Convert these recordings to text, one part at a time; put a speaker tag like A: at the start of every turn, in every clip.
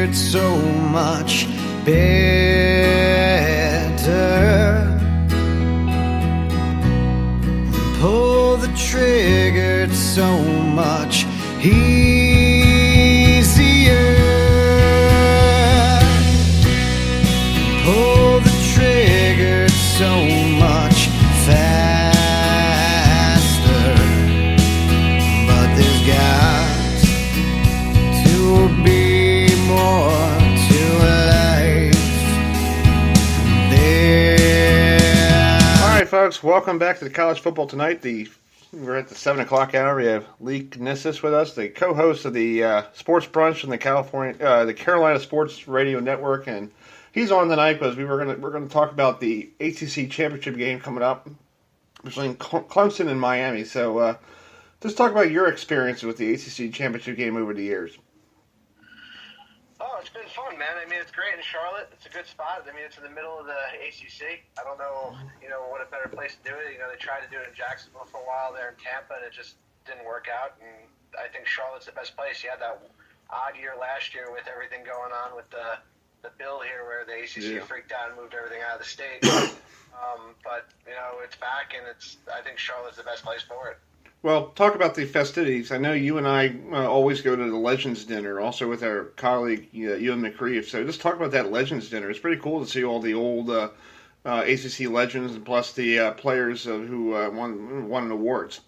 A: triggered so much better. Pull the trigger so much easier. Pull the trigger so much faster. But there's got to be more to life there.
B: All right, folks, welcome back to the College Football Tonight. We're at the 7 o'clock hour. We have Lee Knissis with us, the co-host of the Sports Brunch from the Carolina Sports Radio Network, and he's on tonight because we're gonna talk about the ACC championship game coming up between Clemson and Miami. So, just talk about your experience with the ACC championship game over the years.
C: Oh, it's been fun, man. I mean, it's great in Charlotte. It's a good spot. I mean, it's in the middle of the ACC. I don't know, what a better place to do it. They tried to do it in Jacksonville for a while there in Tampa, and it just didn't work out. And I think Charlotte's the best place. You had that odd year last year with everything going on with the bill here where the ACC freaked out and moved everything out of the state. But, it's back, and I think Charlotte's the best place for it.
B: Well, talk about the festivities. I know you and I always go to the Legends Dinner, also with our colleague, Ewan McCreeve. So just talk about that Legends Dinner. It's pretty cool to see all the old ACC legends and plus the players who won awards.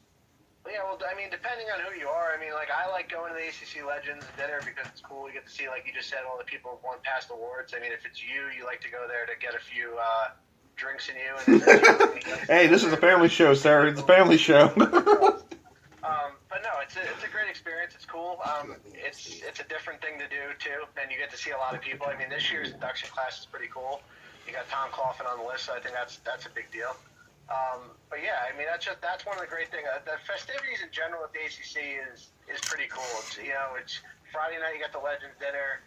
C: Yeah, well, I mean, depending on who you are, I like going to the ACC Legends Dinner because it's cool. You get to see, like you just said, all the people who've won past awards. I mean, if it's you like to go there to get a few drinks in you. And
B: Hey, this is a family show, Sarah. It's a family show.
C: But no, it's a great experience. It's cool. It's a different thing to do too, and you get to see a lot of people. I mean, this year's induction class is pretty cool. You got Tom Coughlin on the list, so I think that's a big deal. But yeah, I mean, that's one of the great things. The festivities in general at the ACC is pretty cool. It's Friday night. You got the Legends Dinner,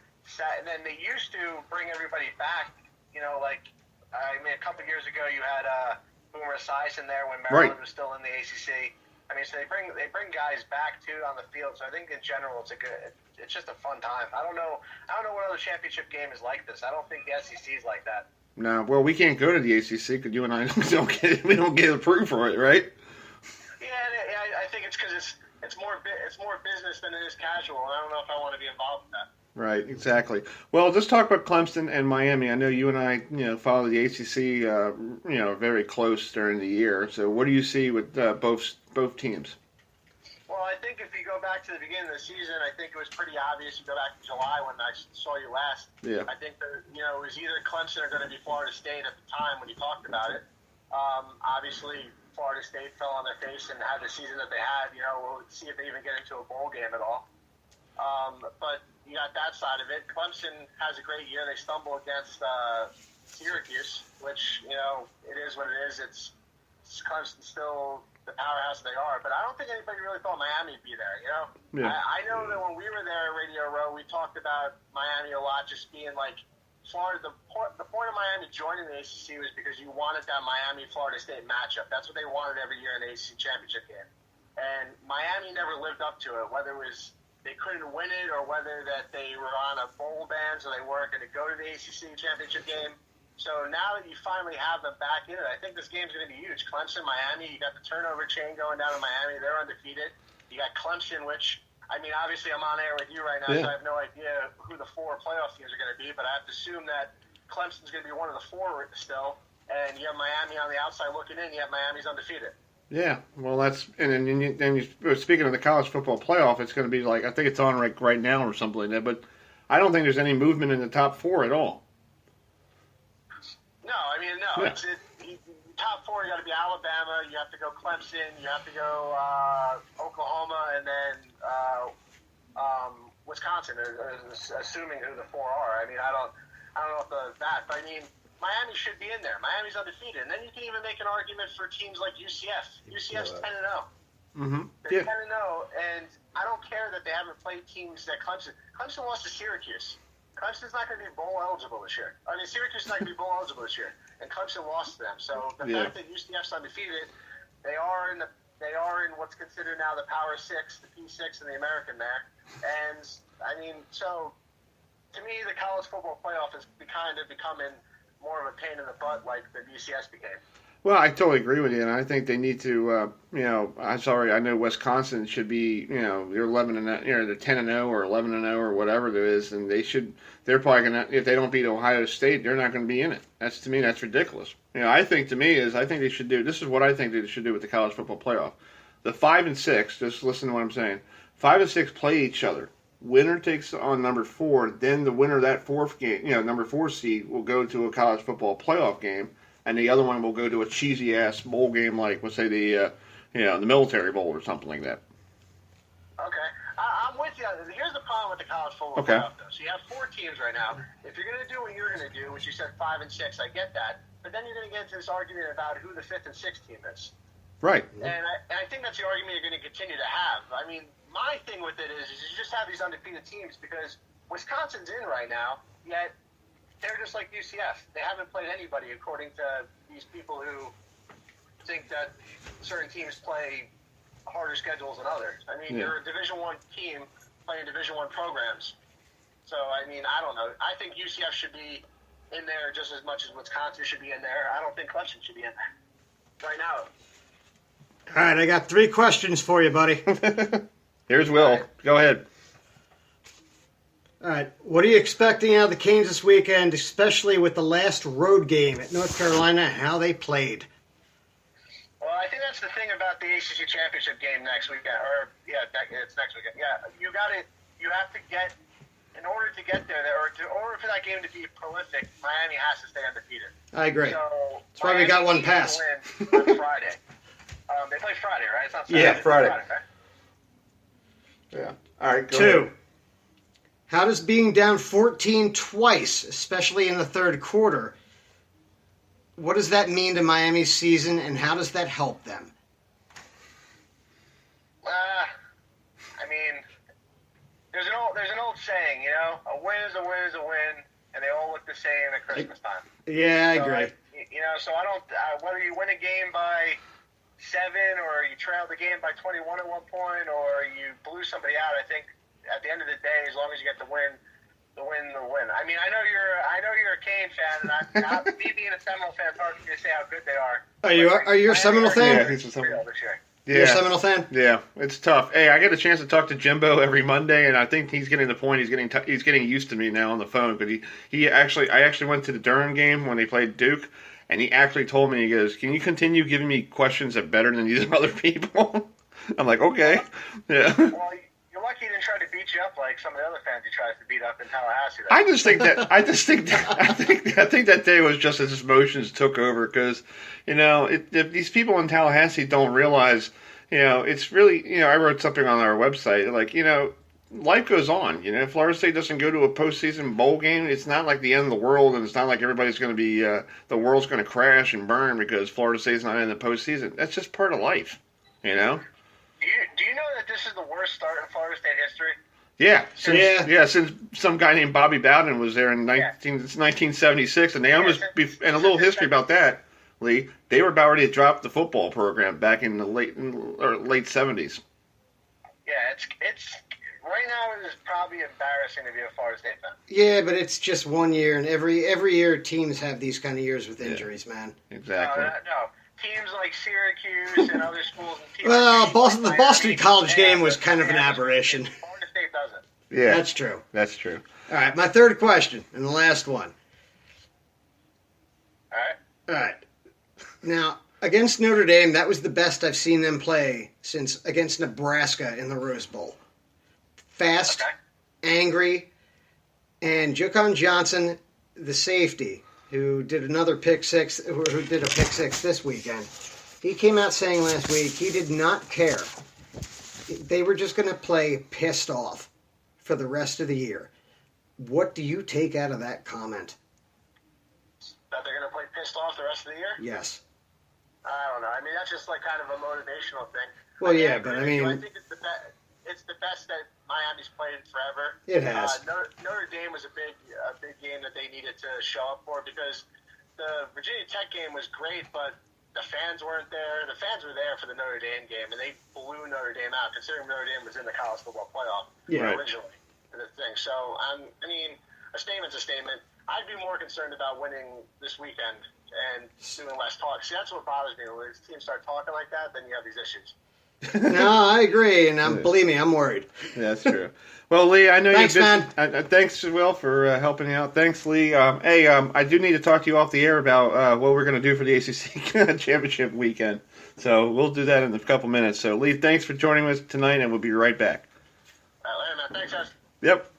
C: and then they used to bring everybody back. A couple years ago, you had Boomer Esiason there when Maryland was still in the ACC. I mean, so they bring guys back too on the field. So I think in general, it's just a fun time. I don't know what other championship game is like this. I don't think the SEC is like that.
B: No, well, we can't go to the ACC because you and I don't get approved for it, right?
C: Yeah, I think it's because it's more business than it is casual, and I don't know if I want to be involved in that.
B: Right, exactly. Well, just talk about Clemson and Miami. I know you and I, follow the ACC, very close during the year. So, what do you see with both teams?
C: Well, I think if you go back to the beginning of the season, I think it was pretty obvious. You go back to July when I saw you last.
B: Yeah.
C: I think that it was either Clemson or going to be Florida State at the time when you talked about it. Obviously, Florida State fell on their face and had the season that they had. We'll see if they even get into a bowl game at all. But you got that side of it. Clemson has a great year. They stumble against Syracuse, which, it is what it is. It's Clemson still the powerhouse they are. But I don't think anybody really thought Miami would be there,
B: Yeah.
C: I know that when we were there at Radio Row, we talked about Miami a lot, just being like Florida. The point of Miami joining the ACC was because you wanted that Miami-Florida State matchup. That's what they wanted every year in the ACC championship game. And Miami never lived up to it, whether it was they couldn't win it or whether that they were on a bowl ban, so they weren't going to go to the ACC championship game. So now that you finally have them back in it, I think this game's going to be huge. Clemson, Miami, you got the turnover chain going down in Miami. They're undefeated. You got Clemson, which, obviously I'm on air with you right now, so I have no idea who the 4 playoff teams are going to be, but I have to assume that Clemson's going to be one of the 4 still, and you have Miami on the outside looking in. You have Miami's undefeated. Yeah,
B: well, then speaking of the college football playoff, it's going to be like, I think it's on right now or something like that, but I don't think there's any movement in the top 4 at all.
C: No. Yeah. Top 4, you got to be Alabama, you have to go Clemson, you have to go Oklahoma, and then Wisconsin, assuming who the 4 are. I don't know if that, but Miami should be in there. Miami's undefeated. And then you can even make an argument for teams like UCF. UCF's 10-0.
B: Mm-hmm.
C: They're 10-0, and I don't care that they haven't played teams that Clemson lost to Syracuse. Clemson's not going to be bowl eligible this year. Syracuse is not going to be bowl eligible this year, and Clemson lost to them. So the fact that UCF's undefeated, they are in what's considered now the Power Six, the P6, and the American there. And so to me, the college football playoff is kind of becoming more of a pain in the butt like the BCS became.
B: Well, I totally agree with you, and I think they need to. I know Wisconsin should be, they're 11 and they're 10-0 or 11-0 or whatever it is, and they should. They're probably gonna, if they don't beat Ohio State, they're not going to be in it. That's, to me, that's ridiculous. I think they should do. This is what I think they should do with the college football playoff. The 5 and 6. Just listen to what I'm saying. 5 and 6 play each other. Winner takes on number 4. Then the winner of that fourth game, number 4 seed, will go to a college football playoff game. And the other one will go to a cheesy ass bowl game, like let's say the Military Bowl or something like that.
C: Okay, I'm with you. Here's the problem with the college football playoff, though. So you have 4 teams right now. If you're going to do what you're going to do, which you said 5 and 6, I get that. But then you're going to get into this argument about who the 5th and 6th team is.
B: Right.
C: And I think that's the argument you're going to continue to have. I mean, my thing with it is you just have these undefeated teams because Wisconsin's in right now, yet they're just like UCF. They haven't played anybody, according to these people who think that certain teams play harder schedules than others. I mean, you're a Division I team playing Division I programs. So, I mean, I don't know. I think UCF should be in there just as much as Wisconsin should be in there. I don't think Clemson should be in there right now.
D: All right, I got 3 questions for you, buddy.
B: Here's Will. Go ahead.
D: All right, what are you expecting out of the Canes this weekend, especially with the last road game at North Carolina, how they played?
C: Well, I think that's the thing about the ACC championship game next weekend. It's next weekend. Yeah, you have to get, in order to get there, or in order for that game to be prolific, Miami has to stay undefeated.
D: I agree.
C: So
D: that's why we got one pass.
C: Win on Friday. They play Friday, right? It's not Saturday.
B: Yeah, Friday.
C: Right?
B: Yeah. All right, go
D: 2.
B: ahead.
D: How does being down 14 twice, especially in the third quarter, what does that mean to Miami's season, and how does that help them?
C: I mean, there's an old saying, a win is a win is a win, and they all look the same at Christmas time.
D: Yeah, I agree.
C: So I don't whether you win a game by 7 or you trailed the game by 21 at one point or you blew somebody out. I think at the end of the day, as long as you get the win. I mean, I know you're a Kane fan, and me being a Seminole fan, it's hard for me to say how good they are.
D: Are you a Seminole fan?
B: Yeah, he's a Seminole.
D: You're a Seminole fan?
B: Yeah, it's tough. Hey, I get a chance to talk to Jimbo every Monday, and I think he's getting the point. He's getting used to me now on the phone. But I actually went to the Durham game when they played Duke, and he actually told me, he goes, "Can you continue giving me questions that are better than these other people?" I'm like, okay, yeah.
C: Well, you're lucky he didn't try to beat you up like some of the other fans he tries to beat up in Tallahassee.
B: I think that day was just as his emotions took over because, if these people in Tallahassee don't realize, it's really, I wrote something on our website, like, life goes on. If Florida State doesn't go to a postseason bowl game, it's not like the end of the world, and it's not like everybody's going to be, the world's going to crash and burn because Florida State's not in the postseason. That's just part of life,
C: Do you know that this is the worst start in Florida State history?
B: Yeah, since some guy named Bobby Bowden was there in 1976, and they almost, and a little history about that, Lee, they were about ready to drop the football program back in the late 70s.
C: Yeah, it's right now it is probably embarrassing to be a Florida State fan.
D: Yeah, but it's just 1 year, and every year teams have these kind of years with injuries, man.
B: Exactly.
C: No. Teams like Syracuse and other schools. And
D: the Boston College game was kind of an aberration.
C: Florida State doesn't.
B: Yeah,
D: that's true.
B: That's true.
D: All right, my third question and the last one.
C: All
D: right. Now, against Notre Dame, that was the best I've seen them play since against Nebraska in the Rose Bowl. Fast, angry, and Jocon Johnson, the safety, who did a pick six this weekend. He came out saying last week he did not care. They were just going to play pissed off for the rest of the year. What do you take out of that comment?
C: That they're going to play pissed off the rest of the year?
D: Yes.
C: I don't know. I mean, that's just like kind of a motivational thing.
D: Well, yeah, but I mean,
C: I think it's the best that Miami's played in forever.
D: It has.
C: Notre Dame was a big game that they needed to show up for because the Virginia Tech game was great, but the fans weren't there. The fans were there for the Notre Dame game, and they blew Notre Dame out, considering Notre Dame was in the college football playoff originally. The thing. So, I mean, a statement's a statement. I'd be more concerned about winning this weekend and doing less talk. See, that's what bothers me. When teams start talking like that, then you have these issues.
D: No, I agree, and believe me, I'm worried.
B: Yeah, that's true. Well, Lee, I know
D: Thanks,
B: you're
D: man.
B: Thanks, Will, for helping me out. Thanks, Lee. I do need to talk to you off the air about what we're going to do for the ACC championship weekend. So we'll do that in a couple minutes. So, Lee, thanks for joining us tonight, and we'll be right back.
C: All right, later, man. Thanks, guys.
B: Yep.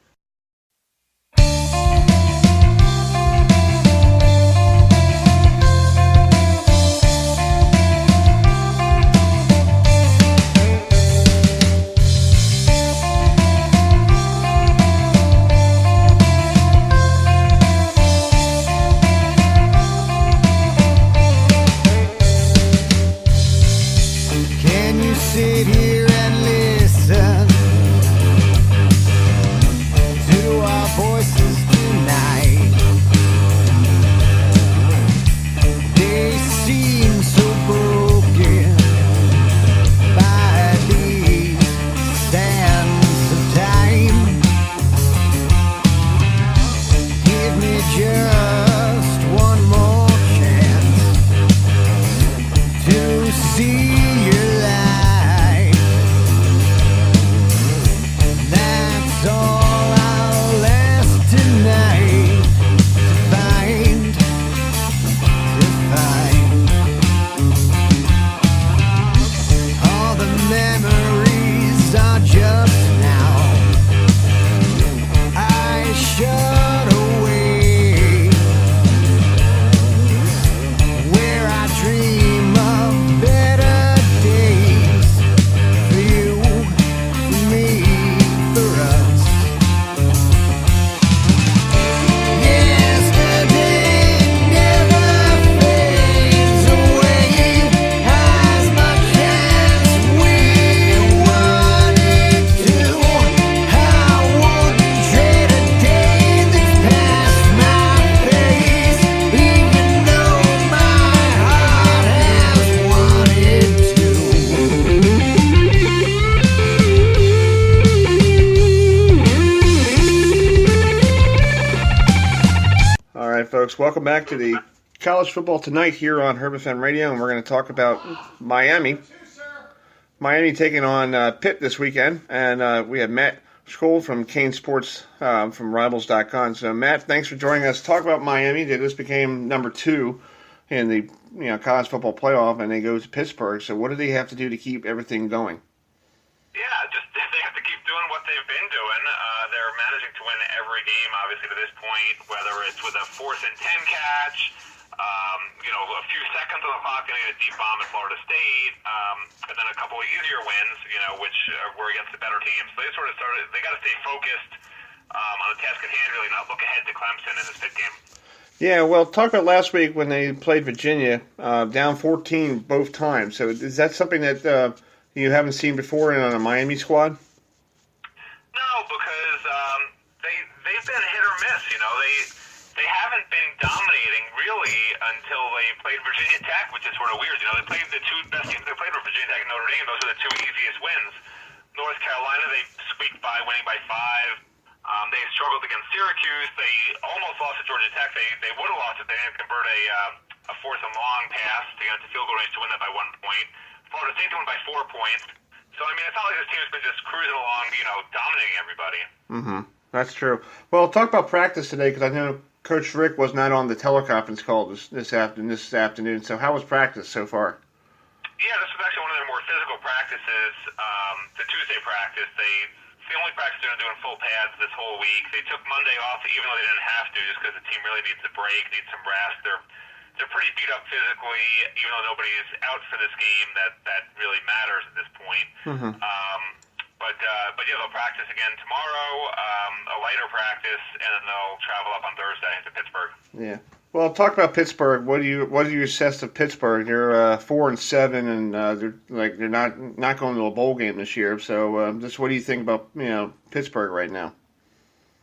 A: Can you sit here and listen to our voices tonight? They seem so broken by these sands of time. Give me just one more chance to see your light. That's all I'll ask tonight. To find all the memories are just now. I shut away where I dream of better days for you, for me, for us. Yesterday never fades away as much as we wanted to. I wouldn't trade a day that's past my face, even though my heart has wanted
B: All right, folks, welcome back to the College Football Tonight here on HerbFM Radio, and we're going to talk about Miami. Miami taking on Pitt this weekend, and we have Matt Scholl from Kane Sports from Rivals.com. So, Matt, thanks for joining us. Talk about Miami. They just became number 2 in the college football playoff, and they go to Pittsburgh. So, what do they have to do to keep everything going?
E: Yeah, just they have to keep doing what they've been doing. They're managing to win every game, obviously, to this point, whether it's with a 4th and 10 catch, a few seconds on the clock, getting a deep bomb at Florida State, and then a couple of easier wins, which were against the better teams. So they got to stay focused on the task at hand, really, not look ahead to Clemson in this Pitt game.
B: Yeah, well, talk about last week when they played Virginia, down 14 both times. So, is that something that you haven't seen before on a Miami squad?
E: No, because they've been hit or miss. They haven't been dominating really until they played Virginia Tech, which is sort of weird. They played the 2 best teams they played were Virginia Tech and Notre Dame. Those are the 2 easiest wins. North Carolina, they squeaked by, winning by 5. They struggled against Syracuse. They almost lost to Georgia Tech. They would have lost if they didn't convert a 4th and long pass to get into field goal range to win that by 1 point. Florida State won by 4 points. So, it's not like this team's been just cruising along, dominating everybody.
B: Mm-hmm. That's true. Well, talk about practice today, because I know Coach Rick was not on the teleconference call this afternoon. So, how was practice so far?
E: Yeah, this was actually one of their more physical practices. The Tuesday practice, it's the only practice they're doing full pads this whole week. They took Monday off, even though they didn't have to, just because the team really needs a break, needs some rest. They're pretty beat up physically, even though nobody is out for this game. That really matters at this point.
B: Mm-hmm.
E: But yeah, they'll practice again tomorrow, a lighter practice, and then they'll travel up on Thursday to Pittsburgh.
B: Yeah. Well, talk about Pittsburgh. What do you assess of Pittsburgh? They're 4-7, and they're not going to a bowl game this year. So, just what do you think about Pittsburgh right now?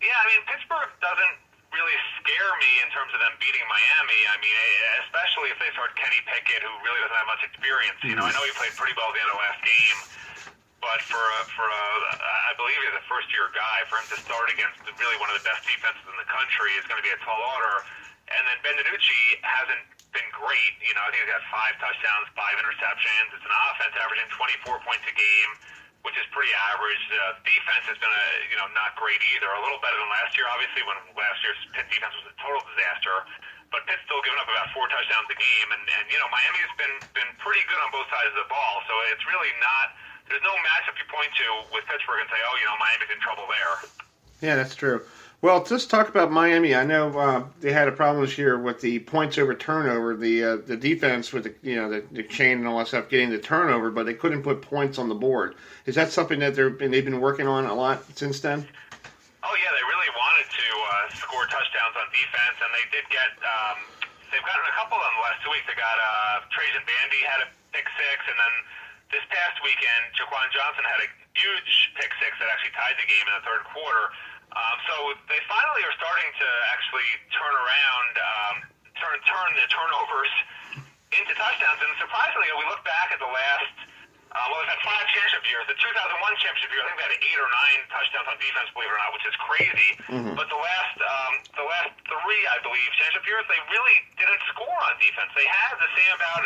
E: Yeah, Pittsburgh doesn't really scare me in terms of them beating Miami. Especially if they start Kenny Pickett, who really doesn't have much experience. I know he played pretty well at the end of last game. But I believe he's a first-year guy. For him to start against really one of the best defenses in the country is going to be a tall order. And then Benvenucci hasn't been great. You know, I think he's got 5 touchdowns, 5 interceptions. It's an offense averaging 24 points a game, which is pretty average. Defense has been not great either. A little better than last year, obviously, when last year's Pitt defense was a total disaster. But Pitt's still giving up about 4 touchdowns a game, and Miami's been pretty good on both sides of the ball. So it's really not. There's no matchup you point to with Pittsburgh and say, Miami's in trouble there. Yeah,
B: that's true. Well, just talk about Miami. I know they had a problem this year with the points over turnover, the defense with the chain and all that stuff getting the turnover, but they couldn't put points on the board. Is that something that they've been working on a lot since then?
E: Oh yeah, they really wanted to score touchdowns on defense, and they did get. They've gotten a couple of them the last 2 weeks. They got Trajan Bandy had a pick six, and then this past weekend, Jaquan Johnson had a huge pick six that actually tied the game in the third quarter. So they finally are starting to actually turn around, turn the turnovers into touchdowns. And surprisingly, we look back at the last, they've had 5 championship years. The 2001 championship year, I think they had 8 or 9 touchdowns on defense, believe it or not, which is crazy. Mm-hmm. But the last 3, I believe, championship years, they really didn't score on defense. They had the same amount